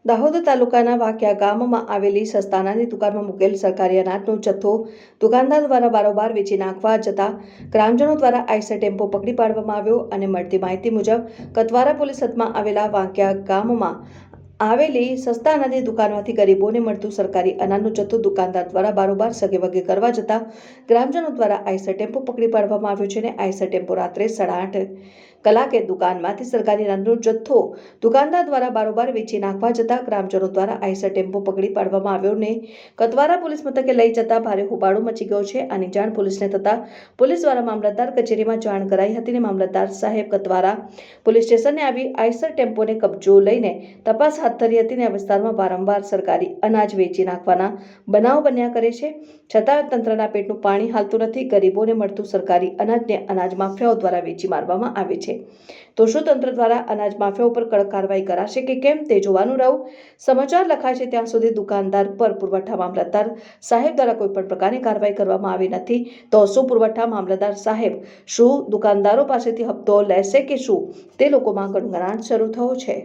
દાહોદ તાલુકાના વાકિયા ગામમાં આવેલી સસ્તા અનાજની દુકાનમાં મૂકેલ સરકારી અનાજનો જથ્થો દુકાનદાર દ્વારા બારોબાર વેચી નાખવા જતા ગ્રામજનો દ્વારા આઈસર ટેમ્પો પકડી પાડવામાં આવ્યો અને મળતી માહિતી મુજબ કતવારા પોલીસ હદમાં આવેલા વાકિયા ગામમાં આવેલી સસ્તા અનાજની દુકાનમાંથી ગરીબોને મળતું સરકારી અનાજનો જથ્થો દુકાનદાર દ્વારા બારોબાર સગેવગે કરવા જતા ગ્રામજનો દ્વારા આઈસર ટેમ્પો પકડી પાડવામાં આવ્યો છે અને આઈસર ટેમ્પો રાત્રે 8:30 કલાકે દુકાનમાંથી સરકારી અનાજનો જથ્થો દુકાનદાર દ્વારા બારોબાર વેચી નાખવા જતા ગ્રામજનો દ્વારા આઈસર ટેમ્પો પકડી પાડવામાં આવ્યો ને કતવારા પોલીસ મથકે લઈ જતા ભારે હોબાળો મચી ગયો છે। આની જાણ પોલીસને થતા પોલીસ દ્વારા મામલતદાર કચેરીમાં જાણ કરાઈ હતી અને મામલતદાર સાહેબ કતવારા પોલીસ સ્ટેશને આવી આઈસર ટેમ્પોને કબજો લઈને તપાસ હાથ ધરી હતી અને આ વિસ્તારમાં વારંવાર સરકારી અનાજ વેચી નાખવાના બનાવ બન્યા કરે છે, છતાં તંત્રના પેટનું પાણી હાલતું નથી। ગરીબોને મળતું સરકારી અનાજને અનાજ માફિયાઓ દ્વારા વેચી મારવામાં આવે છે, તો શું તંત્ર દ્વારા અનાજ માફિયાઓ પર કડક કાર્યવાહી કરાશે કે કેમ તે જોવાનું રહ્યું। સમાચાર લખાય છે ત્યાં સુધી દુકાનદાર પર પુરવઠા મામલતદાર સાહેબ દ્વારા કોઈ પણ પ્રકારની કાર્યવાહી કરવામાં આવી નથી, તો શું પુરવઠા મામલતદાર સાહેબ શું દુકાનદારો પાસેથી હપ્તો લેશે કે શું તે લોકોમાં ગણગણાટ શરૂ થયો છે।